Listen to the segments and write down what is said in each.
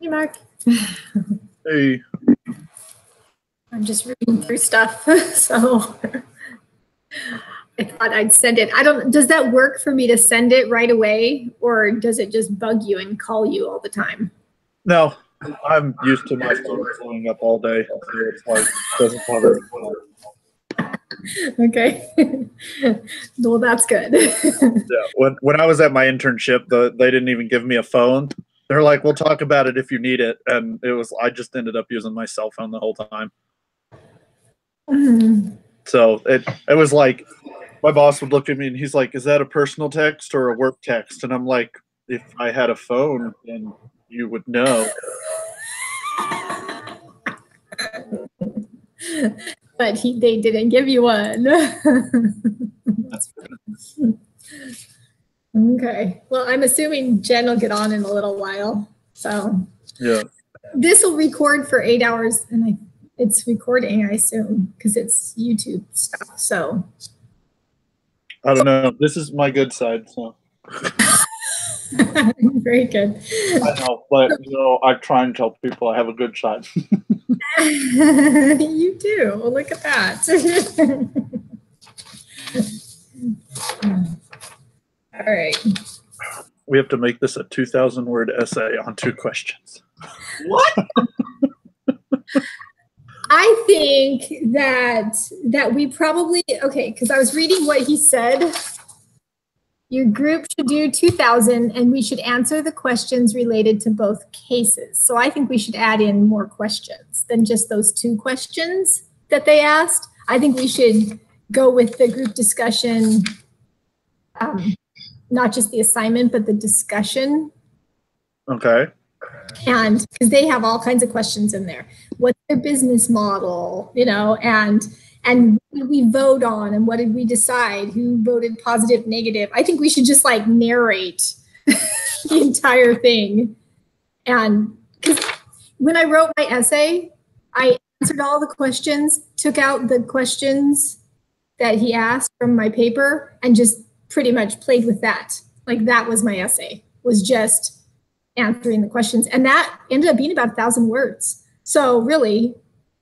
Hey, Mark. Hey. I'm just reading through stuff, so I thought I'd send it. Does that work for me to send it right away, or does it just bug you and call you all the time? No, I'm used to my phone blowing up all day, so it's like, it doesn't bother me. Okay. Well, that's good. Yeah, when I was at my internship, they didn't even give me a phone. They're like, we'll talk about it if you need it. And I just ended up using my cell phone the whole time. So it was like, my boss would look at me and he's like, is that a personal text or a work text? And I'm like, if I had a phone, then you would know. But they didn't give you one. That's okay. Well, I'm assuming Jen will get on in a little while. So yeah, this will record for 8 hours, and it's recording, I assume, because it's YouTube stuff. So I don't know. This is my good side, so. Very good. I know, but I try and tell people I have a good side. You do. Well, look at that. All right. We have to make this a 2,000-word essay on 2 questions. What? I think that we probably, okay, because I was reading what he said. Your group should do 2,000, and we should answer the questions related to both cases. So I think we should add in more questions than just those 2 questions that they asked. I think we should go with the group discussion, not just the assignment, but the discussion. Okay. And because they have all kinds of questions in there. What's their business model, and what did we vote on, and what did we decide? Who voted positive, negative? I think we should just like narrate the entire thing. And because when I wrote my essay, I answered all the questions, took out the questions that he asked from my paper, and just pretty much played with that. Like that was my essay, was just answering the questions. And that ended up being about 1,000 words. So really,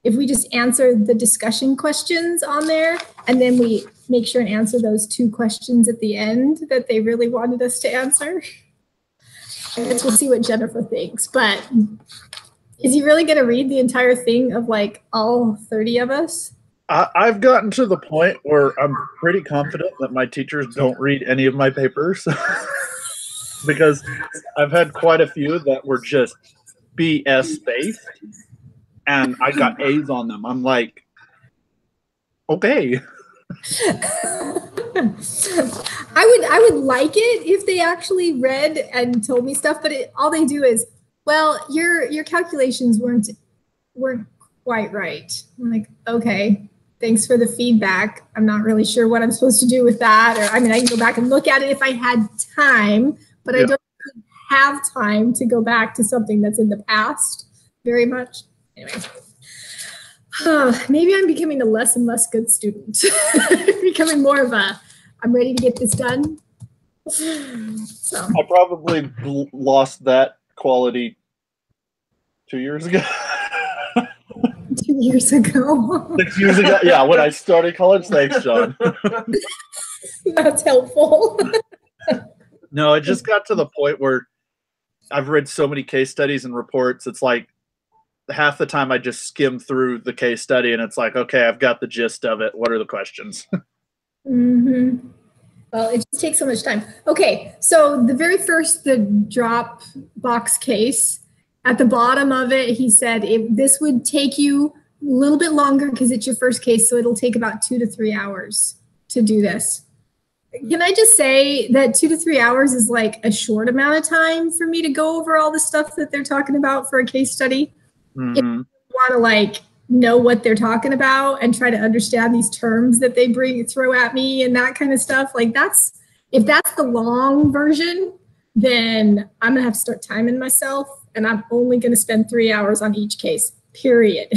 if we just answer the discussion questions on there, and then we make sure and answer those 2 questions at the end that they really wanted us to answer, I guess we'll see what Jennifer thinks. But is he really going to read the entire thing of like all 30 of us? I've gotten to the point where I'm pretty confident that my teachers don't read any of my papers because I've had quite a few that were just BS based. And I got A's on them. I'm like, okay. I would like it if they actually read and told me stuff, but all they do is, well, your calculations weren't quite right. I'm like, okay, thanks for the feedback. I'm not really sure what I'm supposed to do with that. Or I can go back and look at it if I had time, but I don't have time to go back to something that's in the past very much. Anyway, maybe I'm becoming a less and less good student. Becoming more of a, I'm ready to get this done. So I probably lost that quality 2 years ago. 2 years ago. 6 years ago, yeah, when I started college. Thanks, John. That's helpful. No, it just got to the point where I've read so many case studies and reports. It's like half the time I just skim through the case study and it's like, okay, I've got the gist of it. What are the questions? Mm-hmm. Well, it just takes so much time. Okay, so the very first, the drop box case, at the bottom of it, he said this would take you a little bit longer because it's your first case, so it'll take about 2 to 3 hours to do this. Can I just say that 2 to 3 hours is like a short amount of time for me to go over all the stuff that they're talking about for a case study? Mm-hmm. If you want to know what they're talking about and try to understand these terms that they throw at me and that kind of stuff, if that's the long version, then I'm gonna have to start timing myself, and I'm only gonna spend 3 hours on each case, period.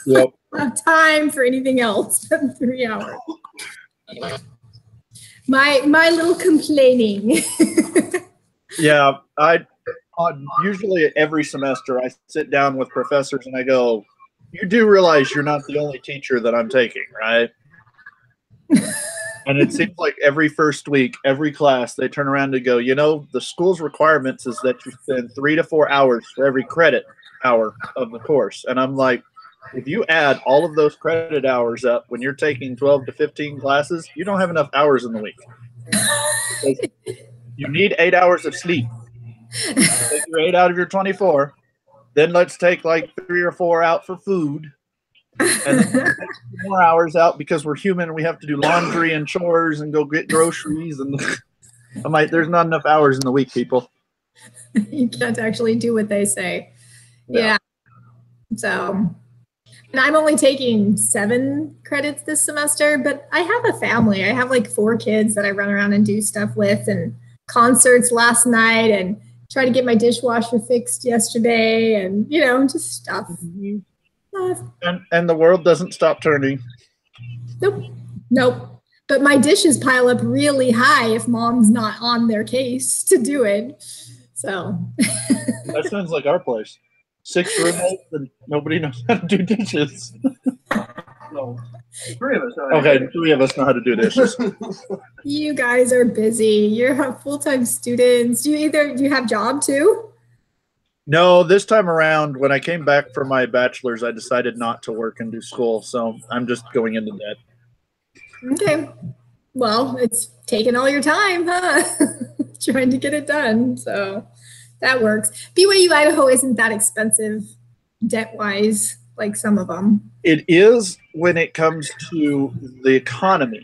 Yep. I don't have time for anything else than 3 hours. Anyway, my little complaining. Yeah, I usually every semester I sit down with professors and I go, You do realize you're not the only teacher that I'm taking, right? And it seems like every first week, every class, they turn around and go, you know, the school's requirements is that you spend 3 to 4 hours for every credit hour of the course. And I'm like, if you add all of those credit hours up when you're taking 12 to 15 classes, you don't have enough hours in the week. You need 8 hours of sleep. Take your 8 out of your 24. Then let's take like 3 or 4 out for food. And then take 2 more hours out because we're human and we have to do laundry and chores and go get groceries. And I'm like, there's not enough hours in the week, people. You can't actually do what they say. Yeah. So, and I'm only taking 7 credits this semester, but I have a family. I have like 4 kids that I run around and do stuff with, and concerts last night, and try to get my dishwasher fixed yesterday, and, you know, just stuff. Mm-hmm. And the world doesn't stop turning. Nope. But my dishes pile up really high if mom's not on their case to do it. So that sounds like our place. 6 roommates and nobody knows how to do dishes. No, 3 of us. Okay, 3 of us know how to do dishes. You guys are busy. You're full-time students. Do you have a job too? No, this time around, when I came back from my bachelor's, I decided not to work and do school. So I'm just going into debt. Okay. Well, it's taking all your time, huh? Trying to get it done. So that works. BYU Idaho isn't that expensive debt-wise, like some of them. It is when it comes to the economy.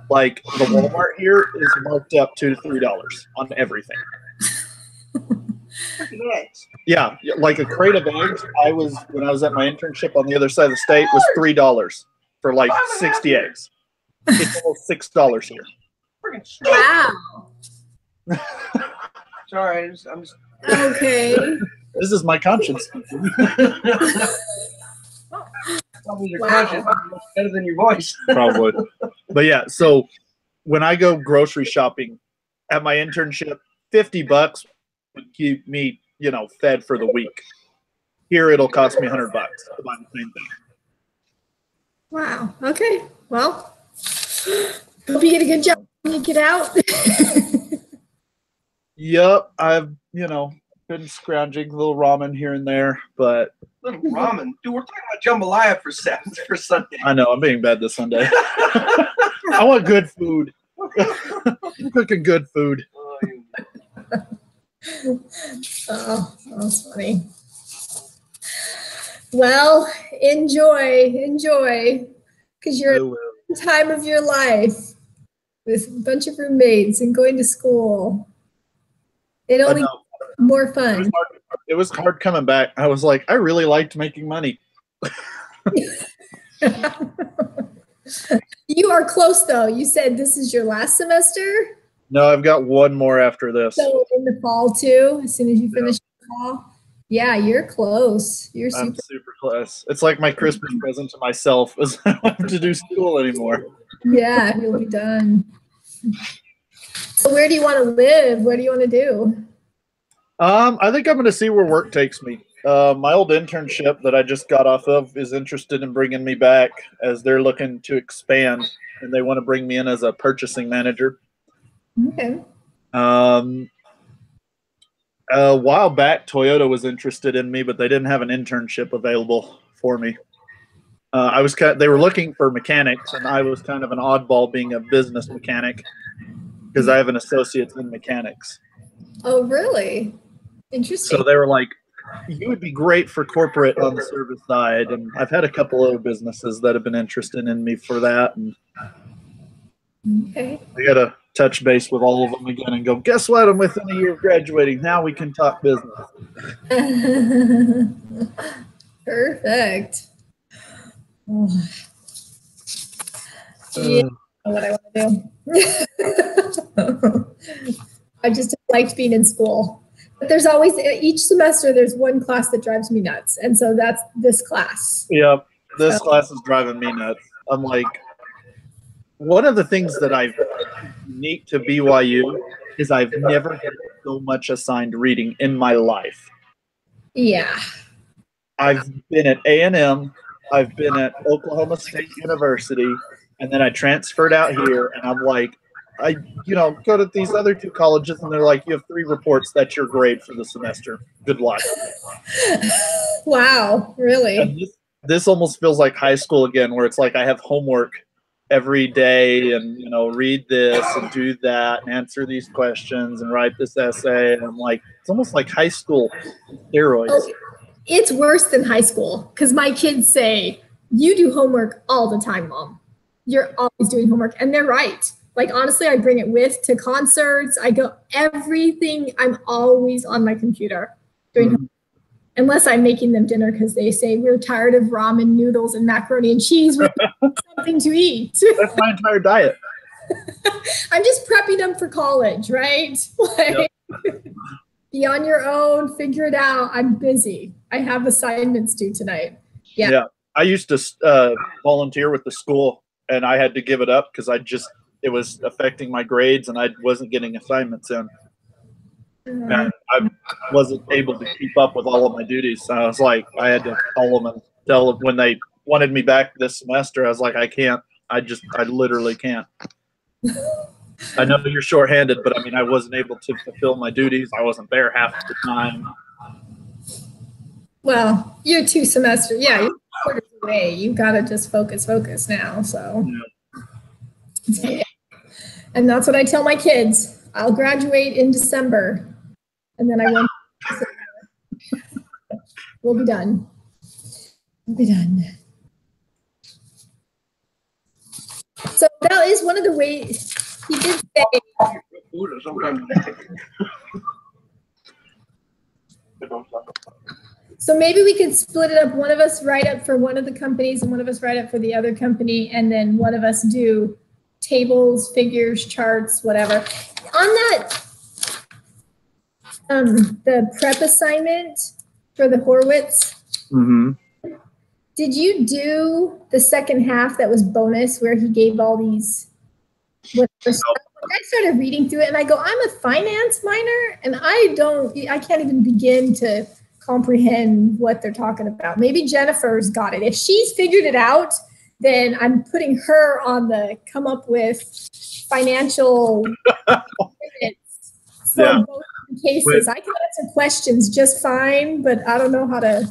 Like the Walmart here is marked up $2 to $3 on everything. Yeah, like a crate of eggs. When I was at my internship on the other side of the state was $3 for like 60 eggs. It's almost $6 here. Wow. Sorry, I'm just okay. This is my conscience. Probably your conscience is better than your voice. Probably. But yeah, so when I go grocery shopping at my internship, $50 would keep me, you know, fed for the week. Here it'll cost me $100 to buy the same thing. Wow. Okay. Well, hope you get a good job when you get out. Yep, I've, you know, been scrounging a little ramen here and there, but little ramen. Dude, we're talking about jambalaya for Sunday. I know I'm being bad this Sunday. I want good food. I'm cooking good food. Oh, that's funny. Well, enjoy, because you're at the time of your life with a bunch of roommates and going to school. It only gets more fun. It was hard coming back. I was like, I really liked making money. You are close, though. You said this is your last semester? No, I've got one more after this. So in the fall, too, as soon as you finish the fall? Yeah, you're close. I'm super close. It's like my Christmas present to myself is I don't have to do school anymore. Yeah, you'll be done. So where do you want to live? What do you want to do? I think I'm going to see where work takes me. My old internship that I just got off of is interested in bringing me back as they're looking to expand, and they want to bring me in as a purchasing manager. Okay. A while back, Toyota was interested in me, but they didn't have an internship available for me. They were looking for mechanics, and I was kind of an oddball being a business mechanic because I have an associate's in mechanics. Oh, really? Interesting. So they were like, you would be great for corporate on the service side. And I've had a couple other businesses that have been interested in me for that. And okay. I got to touch base with all of them again and go, guess what? I'm within a year of graduating. Now we can talk business. Perfect. Oh. Yeah, what I want to do. I just liked being in school. But there's always, each semester, there's one class that drives me nuts. And so that's this class. Yeah, this class is driving me nuts. I'm like, one of the things that I've unique to BYU is I've never had so much assigned reading in my life. Yeah. I've been at A&M I've been at Oklahoma State University, and then I transferred out here, and I'm like, I go to these other two colleges, and they're like, you have 3 reports. That's your grade for the semester. Good luck. Wow, really? And this almost feels like high school again, where it's like I have homework every day, and read this and do that, and answer these questions, and write this essay. And I'm like, it's almost like high school steroids. Oh, it's worse than high school, because my kids say, you do homework all the time, Mom. You're always doing homework. And they're right. Like, honestly, I bring it to concerts. I go everything. I'm always on my computer doing homework. Unless I'm making them dinner, because they say we're tired of ramen noodles and macaroni and cheese. We need something to eat. That's my entire diet. I'm just prepping them for college, right? Like, yep. Be on your own, figure it out. I'm busy. I have assignments due tonight. Yeah. I used to volunteer with the school, and I had to give it up because it was affecting my grades, and I wasn't getting assignments in. And I wasn't able to keep up with all of my duties. So I was like, I had to call them and tell them when they wanted me back this semester. I was like, I can't. I literally can't. I know you're shorthanded, but I wasn't able to fulfill my duties. I wasn't there half the time. Well, you're 2 semesters. Yeah, you're quarters away. You got to just focus now. So, yeah. And that's what I tell my kids. I'll graduate in December, and then I won't. We'll be done. So that is one of the ways he did say. So maybe we could split it up. One of us write up for one of the companies, and one of us write up for the other company, and then one of us do tables, figures, charts, whatever. On that, the prep assignment for the Horowitz. Mm-hmm. Did you do the second half that was bonus, where he gave all these? I started reading through it, and I go, I'm a finance minor, and I can't even begin to comprehend what they're talking about. Maybe Jennifer's got it. If she's figured it out, then I'm putting her on the come up with financial for both cases. I can answer questions just fine, but I don't know how to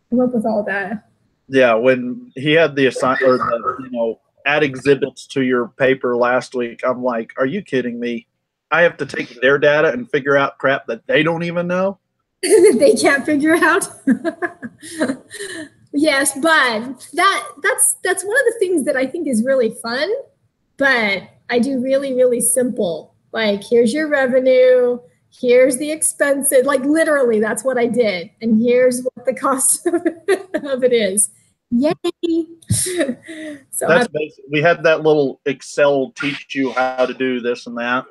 come up with all that. Yeah, when he had the assignment, or add exhibits to your paper last week, I'm like, are you kidding me? I have to take their data and figure out crap that they don't even know. They can't figure out. Yes, but that's one of the things that I think is really fun. But I do really, really simple. Like, here's your revenue, here's the expenses. Like, literally, that's what I did. And here's what the cost of it is. Yay! So that's basic. We had that little Excel teach you how to do this and that.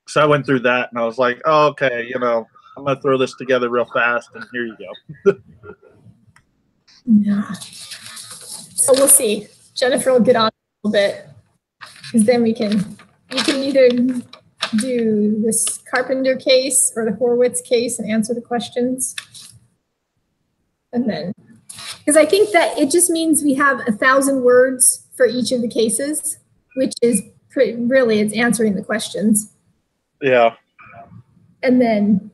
So I went through that, and I was like, oh, okay, I'm going to throw this together real fast, and here you go. Yeah. So we'll see. Jennifer will get on a little bit, because then you can either do this Carpenter case or the Horowitz case and answer the questions. And then, because I think that it just means we have 1,000 words for each of the cases, which is really, it's answering the questions. Yeah. And then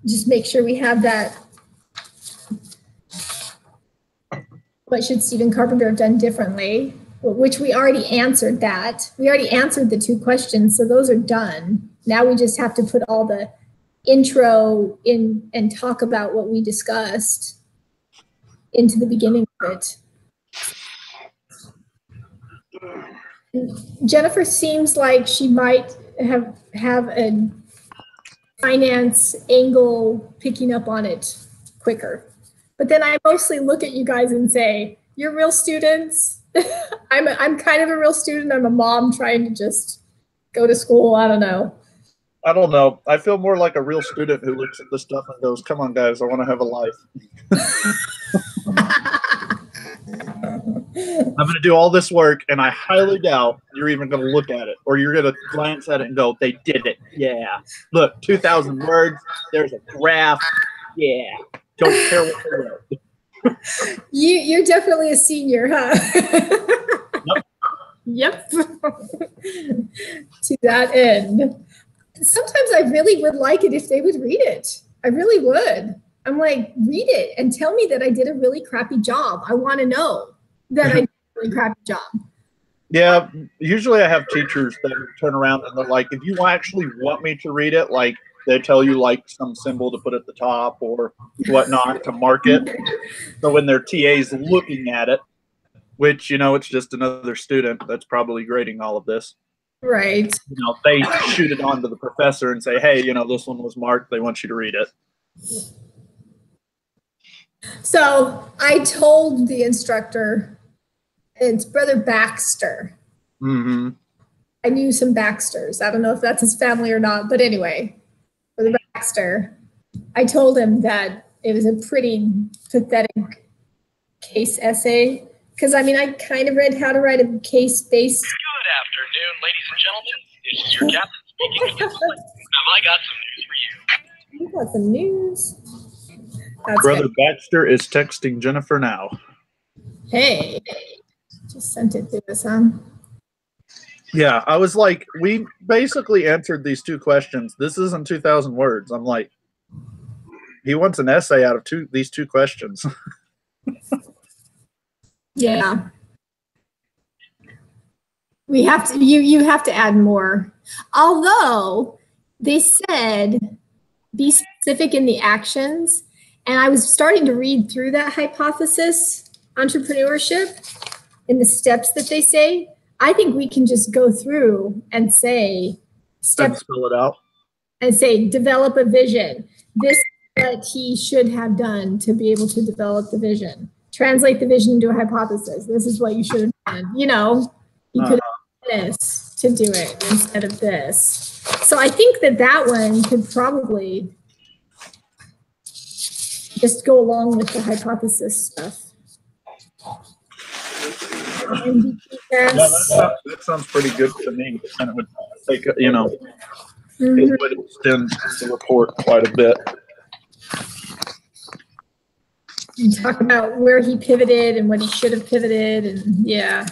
just make sure we have that. What should Stephen Carpenter have done differently? Which we already answered that. We already answered the 2 questions, so those are done. Now we just have to put all the intro in and talk about what we discussed into the beginning of it. Jennifer seems like she might have a finance angle picking up on it quicker. But then I mostly look at you guys and say, you're real students. I'm kind of a real student. I'm a mom trying to just go to school. I don't know. I feel more like a real student who looks at this stuff and goes, come on, guys, I want to have a life. I'm going to do all this work, and I highly doubt you're even going to look at it, or you're going to glance at it and go, they did it. Yeah. Look, 2,000 words. There's a graph. Yeah. Don't care what they wrote. You're definitely a senior, huh? Yep. To that end. Sometimes I really would like it if they would read it. I really would. I'm like, read it and tell me that I did a really crappy job. I want to know that I did a really crappy job. Yeah, usually I have teachers that turn around and they're like, if you actually want me to read it, like they tell you like some symbol to put at the top or whatnot to mark it. So when their TA's looking at it, which, it's just another student that's probably grading all of this. Right. They shoot it on to the professor and say, hey, this one was marked. They want you to read it. So I told the instructor, it's Brother Baxter. Mm-hmm. I knew some Baxters. I don't know if that's his family or not, but anyway, Brother Baxter, I told him that it was a pretty pathetic case essay. Because, I kind of read how to write a case-based. Good afternoon, ladies and gentlemen. This is your captain speaking. Have I got some news for you? You got some news. That's Brother good. Baxter is texting Jennifer now. Hey, just sent it to us, huh? Yeah, I was like, we basically answered these two questions. This isn't 2,000 words. I'm like, he wants an essay out of these two questions. Yeah. We have to, you have to add more. Although they said be specific in the actions. And I was starting to read through that hypothesis, entrepreneurship, in the steps that they say. I think we can just go through and say, Spell it out. And say, develop a vision. This is what he should have done to be able to develop the vision. Translate the vision into a hypothesis. This is what you should have done. You could have done this to do it instead of this. So I think that one could probably just go along with the hypothesis stuff. That sounds pretty good to me. And it would take, it would extend the report quite a bit. And talk about where he pivoted and what he should have pivoted, and yeah.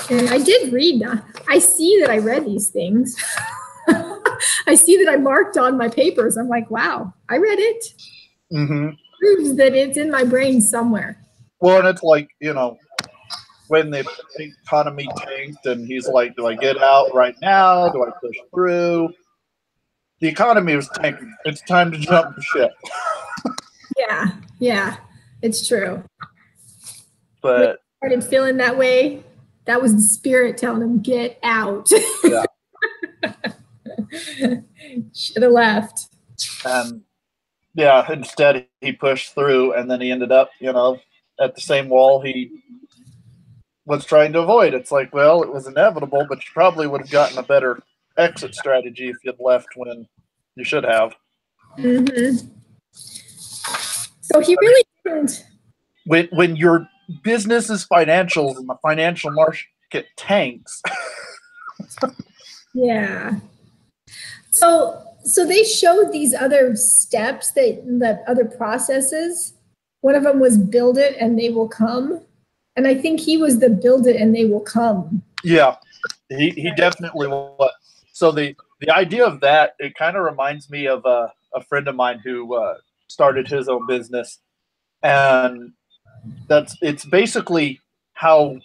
And I did read. I see that I read these things. I see that I marked on my papers. I'm like, wow, I read it. Mm-hmm. Proves that it's in my brain somewhere. Well, and it's like, when the economy tanked and he's like, do I get out right now? Do I push through? The economy was tanking. It's time to jump the ship. Yeah, it's true. But when I started feeling that way, that was the spirit telling him, get out. Yeah. Should have left. Yeah, instead he pushed through and then he ended up, at the same wall he was trying to avoid. It's like, well, it was inevitable, but you probably would have gotten a better exit strategy if you'd left when you should have. Mm-hmm. So he really didn't. When your business is financials and the financial market tanks. Yeah. So they showed these other steps, that other processes. One of them was build it and they will come. And I think he was the build it and they will come. Yeah, he definitely was. So the idea of that, it kind of reminds me of a friend of mine who started his own business. And it's basically how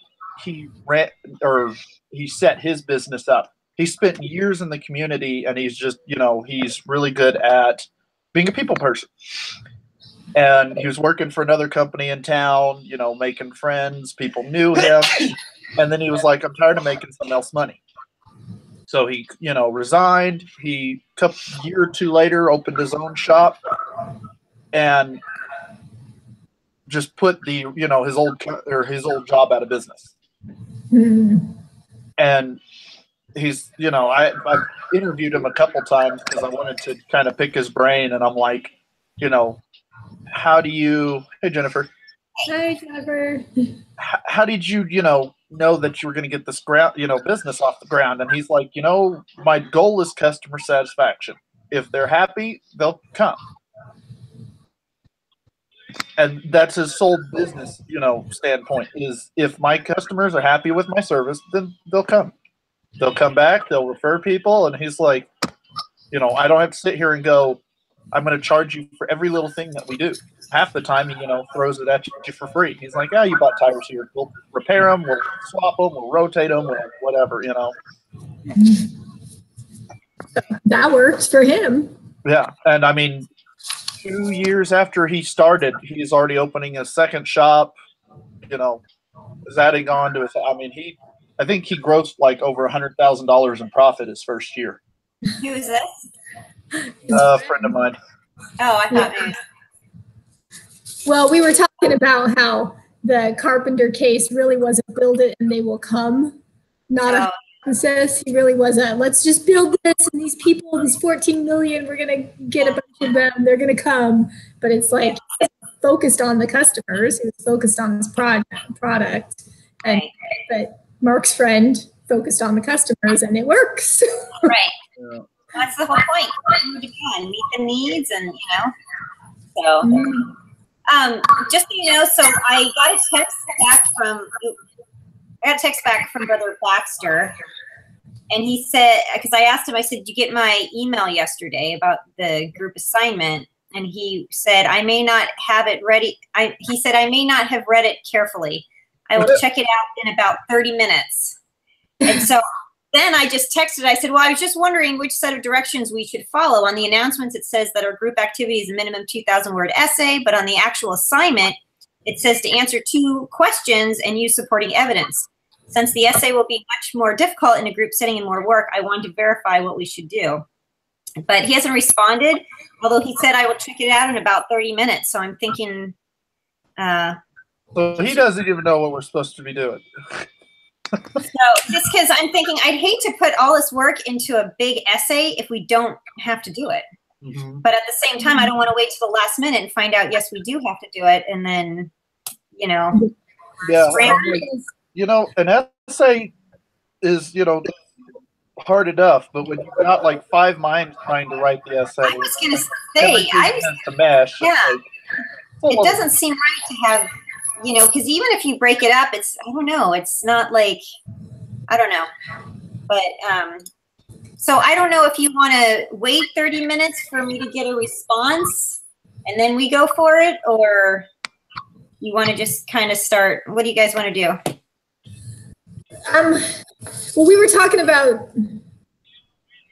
he ran or he set his business up. He spent years in the community and he's just, he's really good at being a people person. And he was working for another company in town, making friends. People knew him. And then he was like, I'm tired of making someone else money. So he, resigned. He, a year or two later, opened his own shop and just put his old job out of business. Mm-hmm. And he's, I've interviewed him a couple times because I wanted to kind of pick his brain. And I'm like, how do you, hey, Jennifer. Hi, Jennifer. How did you, know that you were going to get this business off the ground? And he's like, my goal is customer satisfaction. If they're happy, they'll come. and that's his sole business, standpoint is if my customers are happy with my service, then they'll come. They'll come back, they'll refer people, and he's like, I don't have to sit here and go, I'm going to charge you for every little thing that we do. Half the time, he, throws it at you for free. He's like, you bought tires here. We'll repair them, we'll swap them, we'll rotate them, whatever, That works for him. Yeah, and I mean, 2 years after he started, he's already opening a second shop, is adding on to his, I think he grossed like over $100,000 in profit his first year. Who is this? A friend of mine. Oh, I thought maybe. Well, we were talking about how the Carpenter case really was a build it and they will come, not a process. He really was a let's just build this and these people, these 14 million, we're going to get a bunch of them, they're going to come. But it's like focused on the customers, he was focused on his product. And but Mark's friend focused on the customers and it works. Right. Yeah. That's the whole point. Meet the needs and, so. Just so you know, so I got a text back from Brother Baxter, and he said, because I asked him, I said, did you get my email yesterday about the group assignment? And he said, I may not have it ready. He said, I may not have read it carefully. I will check it out in about 30 minutes. And so then I just texted, I said, well, I was just wondering which set of directions we should follow. On the announcements, it says that our group activity is a minimum 2,000-word essay, but on the actual assignment, it says to answer 2 questions and use supporting evidence. Since the essay will be much more difficult in a group setting and more work, I wanted to verify what we should do. But he hasn't responded, although he said I will check it out in about 30 minutes. So I'm thinking. So he doesn't even know what we're supposed to be doing. So just because I'm thinking I'd hate to put all this work into a big essay if we don't have to do it. Mm-hmm. But at the same time, I don't want to wait till the last minute and find out, yes, we do have to do it. And then, Yeah. scramble. An essay is, hard enough, but when you've got like 5 minds trying to write the essay. I was going to say, to mesh, it doesn't seem right to have, because even if you break it up, it's, I don't know, it's not like, I don't know. But, so I don't know if you want to wait 30 minutes for me to get a response and then we go for it, or you want to just kind of start, what do you guys want to do? Well, we were talking about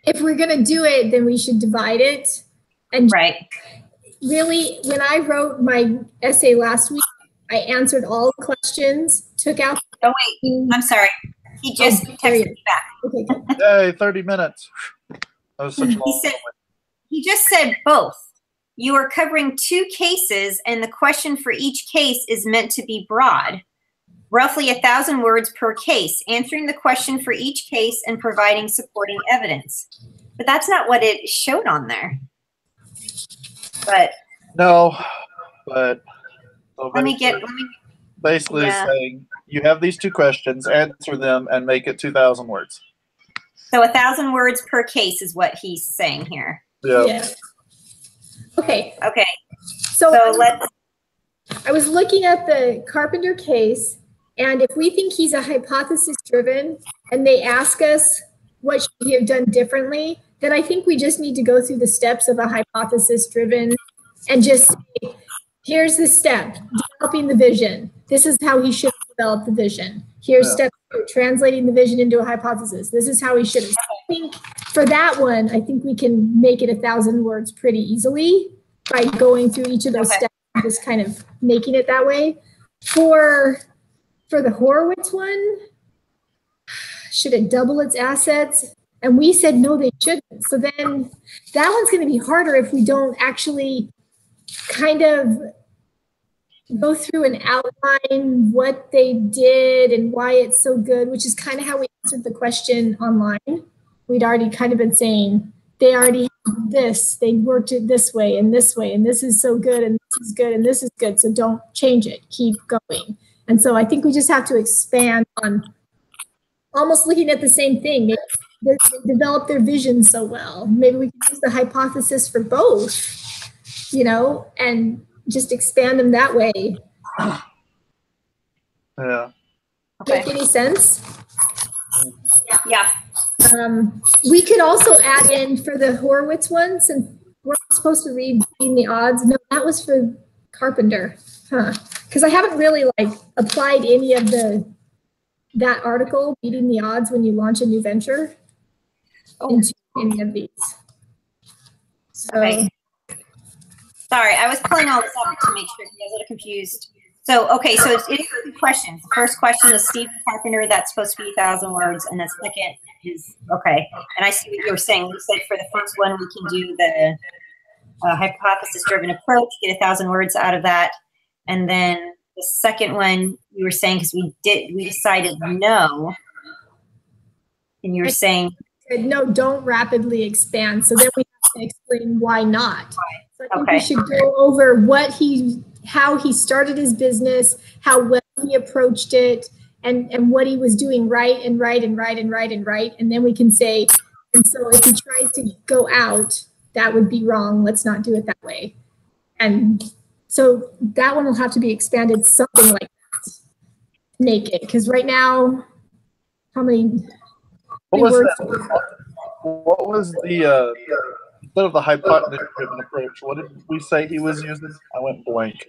if we're going to do it, then we should divide it. And right. Really, when I wrote my essay last week, I answered all the questions, took out. Oh, wait, I'm sorry. He just texted me back. Okay, good. Hey, 30 minutes. That was such a long He just said both. You are covering 2 cases, and the question for each case is meant to be broad. Roughly 1,000 words per case, answering the question for each case and providing supporting evidence. But that's not what it showed on there. But no, but so let me basically saying you have these 2 questions, answer them, and make it 2,000 words. So 1,000 words per case is what he's saying here. Yeah. Okay. Okay. So let's. I was looking at the Carpenter case, and if we think he's a hypothesis-driven, and they ask us what should he have done differently, then I think we just need to go through the steps of a hypothesis-driven and just say, here's the step, developing the vision. This is how he should have developed the vision. Here's step 2, translating the vision into a hypothesis. This is how he should have. So I think for that one, I think we can make it 1,000 words pretty easily by going through each of those steps and just kind of making it that way. For the Horowitz one, should it double its assets? And we said, no, they shouldn't. So then that one's going to be harder if we don't actually kind of go through and outline what they did and why it's so good, which is kind of how we answered the question online. We'd already kind of been saying, they already have this, they worked it this way, and this is so good, and this is good, and this is good. So don't change it, keep going. And so I think we just have to expand on almost looking at the same thing. Maybe they develop their vision so well. Maybe we can use the hypothesis for both, and just expand them that way. Yeah. Okay. Make any sense? Yeah. We could also add in for the Horowitz one, since we're supposed to read Beating the Odds. No, that was for Carpenter, huh? Because I haven't really like applied any of that article, Beating the Odds when you launch a new venture, into any of these. So, Okay. Sorry, I was pulling all this up to make sure, I was a little confused. So, okay, so it's 2 questions. The first question is Stephen Carpenter, that's supposed to be 1,000 words, and the second is, okay, and I see what you were saying. You said for the first one, we can do the hypothesis-driven approach, get 1,000 words out of that, and then the second one, you were saying, because we decided no, and you were saying, no, don't rapidly expand. So then we have to explain why not. So I think we should go over how he started his business, how well he approached it, and what he was doing right. And then we can say, and so if he tries to go out, that would be wrong. Let's not do it that way. And so that one will have to be expanded something like that. Make it, because right now, how many words? What was the instead of the hypothesis-driven approach? What did we say he was using? I went blank.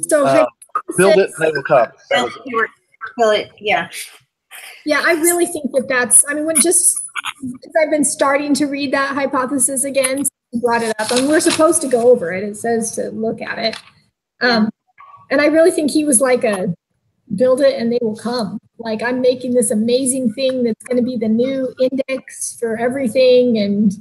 So build it, they will come. Build it, yeah. Yeah, I really think that's. I mean, because I've been starting to read that hypothesis again, so you brought it up, and we're supposed to go over it. It says to look at it, and I really think he was like a build it and they will come. Like, I'm making this amazing thing that's going to be the new index for everything. And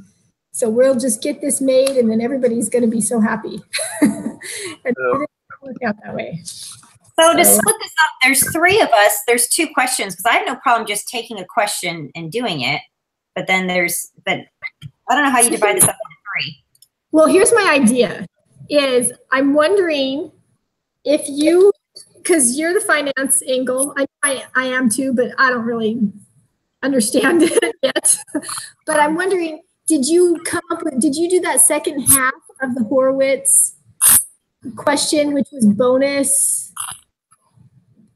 so we'll just get this made and then everybody's going to be so happy. And it didn't work out that way. So to split this up, there's 3 of us. There's 2 questions, because I have no problem just taking a question and doing it. But then I don't know how you divide this up into 3. Well, here's my idea is I'm wondering if you, because you're the finance angle, I am too, but I don't really understand it yet. But I'm wondering, did you do that second half of the Horowitz question, which was bonus?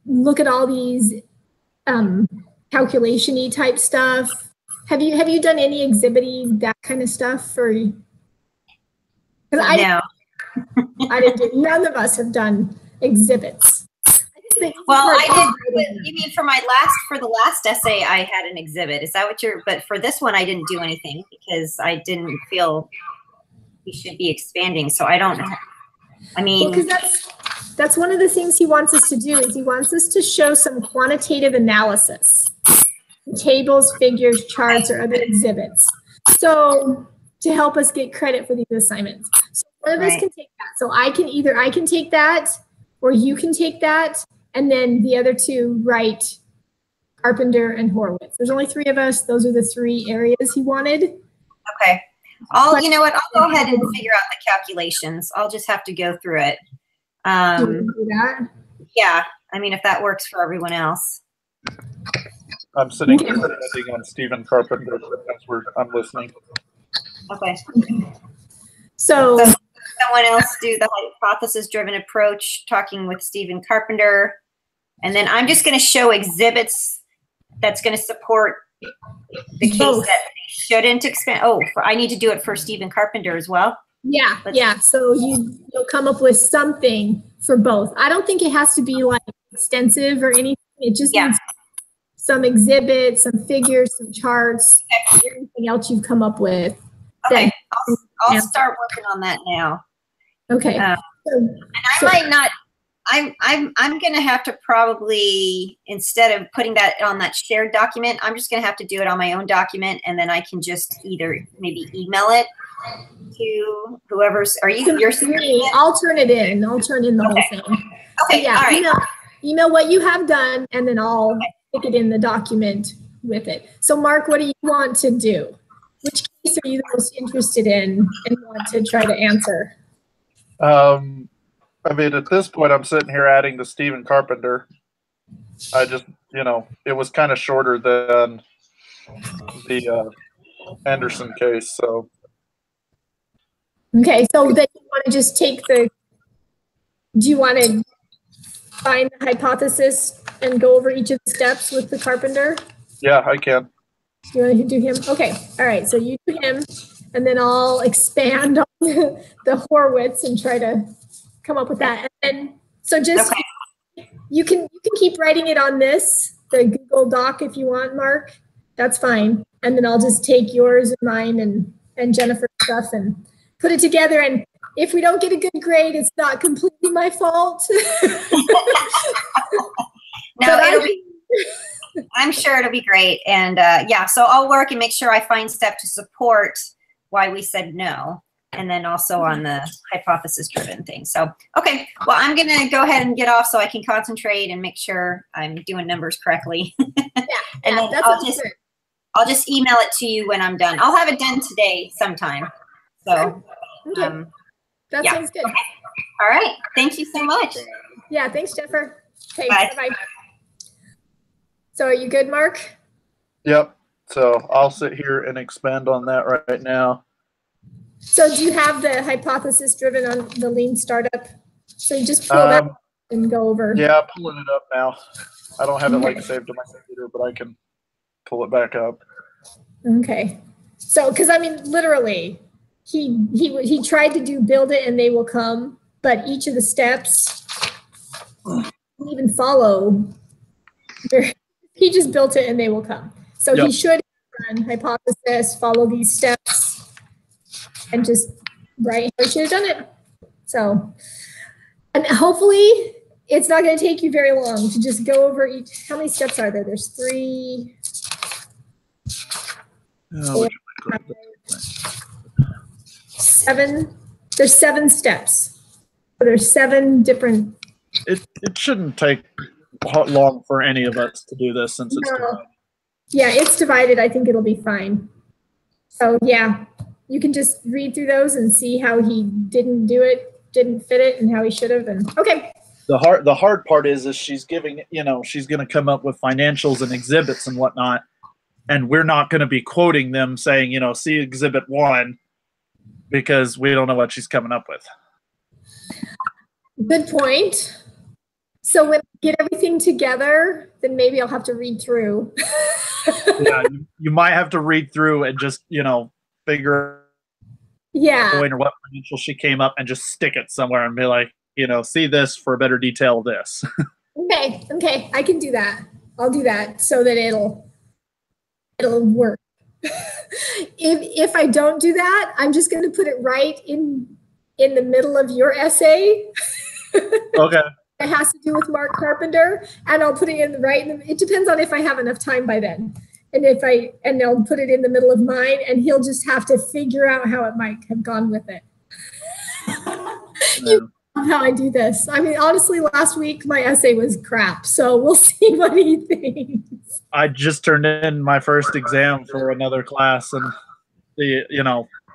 Look at all these calculation-y type stuff. Have you done any exhibit-y, that kind of stuff for? No. I didn't do. None of us have done exhibits. Well, I did. You mean for the last essay, I had an exhibit. Is that what but for this one, I didn't do anything because I didn't feel we should be expanding. So I don't, I mean. Because that's one of the things he wants us to do is he wants us to show some quantitative analysis, tables, figures, charts, or other exhibits. So to help us get credit for these assignments. So one of us can take that. So I can take that, or you can take that. And then the other 2 write Carpenter and Horowitz. There's only 3 of us. Those are the 3 areas he wanted. Okay. You know what? I'll go ahead and figure out the calculations. I'll just have to go through it. Do that? Yeah. I mean, if that works for everyone else. I'm sitting here editing on Stephen Carpenter as I'm listening. Okay. So someone else do the hypothesis-driven approach, talking with Stephen Carpenter. And then I'm just going to show exhibits that's going to support the case that they shouldn't expand. Oh, I need to do it for Stephen Carpenter as well? Yeah. So you'll come up with something for both. I don't think it has to be like extensive or anything. It just needs some exhibits, some figures, some charts, everything else you've come up with. Okay, I'll start working on that now. Okay. And I might not. I'm going to have to probably, instead of putting that on that shared document, I'm just going to have to do it on my own document, and then I can just either maybe email it to whoever's. You're submitting it? I'll turn it in. I'll turn in the whole thing. Okay. So, all right. Email what you have done, and then I'll stick it in the document with it. So, Mark, what do you want to do? Which case are you the most interested in and want to try to answer? I mean, at this point, I'm sitting here adding to Stephen Carpenter. I just, it was kind of shorter than the Anderson case. So. Okay, so then you want want to just take the, do you want to find the hypothesis and go over each of the steps with the Carpenter? Yeah, I can. You want to do him? Okay. All right. So you do him, and then I'll expand on the Horowitz and try to come up with that. And then, so just you can keep writing it on the Google Doc if you want, Mark. That's fine. And then I'll just take yours and mine and Jennifer's stuff and put it together. And if we don't get a good grade, it's not completely my fault. No, I'm sure it'll be great. And yeah, so I'll work and make sure I find stuff to support why we said no. And then also on the hypothesis-driven thing. So, okay, well, I'm going to go ahead and get off so I can concentrate and make sure I'm doing numbers correctly. And then I'll just email it to you when I'm done. I'll have it done today sometime. So, okay. That sounds good. Okay. All right. Thank you so much. Yeah, thanks, Jennifer. Okay, bye. Bye. So are you good, Mark? Yep. So I'll sit here and expand on that right now. So do you have the hypothesis driven on the lean startup? So you just pull that and go over. Yeah, I'm pulling it up now. I don't have it like saved to my computer, but I can pull it back up. Okay. So, because I mean, literally, he tried to do build it and they will come, but each of the steps didn't even follow. He just built it and they will come. So he should run hypothesis, follow these steps, and just write how he should have done it. So, and hopefully it's not going to take you very long to just go over each. How many steps are there? There's 3. Oh, 7. There's 7 steps. So there's 7 different. It shouldn't take long for any of us to do this since it's divided. Yeah, it's divided. I think it'll be fine. So yeah, you can just read through those and see how he didn't do it, didn't fit it, and how he should have. And okay. The hard part is she's giving, she's going to come up with financials and exhibits and whatnot, and we're not going to be quoting them saying, see exhibit 1, because we don't know what she's coming up with. Good point. So when I get everything together, then maybe I'll have to read through. Yeah, you might have to read through and just, figure point or what financial she came up and just stick it somewhere and be like, see this for better detail this. Okay, I can do that. I'll do that so that it'll work. If I don't do that, I'm just going to put it right in the middle of your essay. Okay. It has to do with Mark Carpenter, and I'll put it it depends on if I have enough time by then. And I'll put it in the middle of mine, and he'll just have to figure out how it might have gone with it. You know how I do this. I mean, honestly, last week my essay was crap, so we'll see what he thinks. I just turned in my first exam for another class, and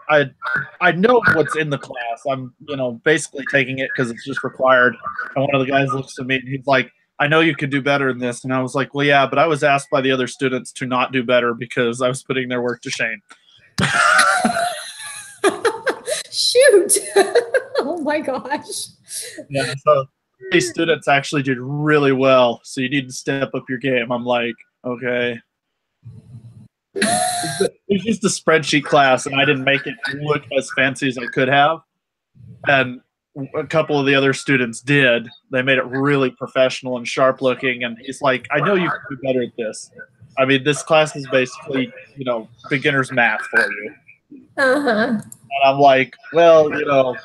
I know what's in the class. I'm, basically taking it because it's just required. And one of the guys looks at me and he's like, I know you could do better than this. And I was like, well, yeah, but I was asked by the other students to not do better because I was putting their work to shame. Shoot. Oh my gosh. Yeah, so these students actually did really well. So you need to step up your game. I'm like, okay. It's just a spreadsheet class, and I didn't make it look as fancy as I could have. And a couple of the other students did. They made it really professional and sharp looking. And he's like, I know you can do better at this. I mean, this class is basically, beginner's math for you. Uh-huh. And I'm like, well,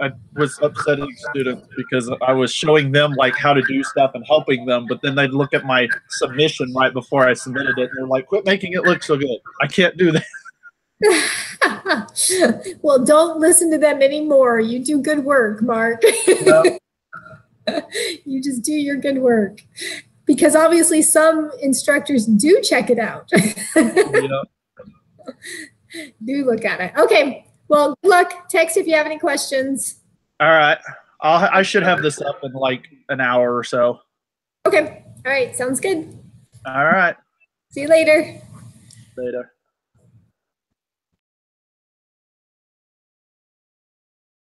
I was upsetting students because I was showing them like how to do stuff and helping them, but then they'd look at my submission right before I submitted it and they're like, quit making it look so good. I can't do that. Well, don't listen to them anymore. You do good work, Mark. Yep. You just do your good work. Because obviously some instructors do check it out. Yep. Do look at it. Okay. Well, good luck. Text if you have any questions. All right. I should have this up in like an hour or so. Okay. All right. Sounds good. All right. See you later. Later.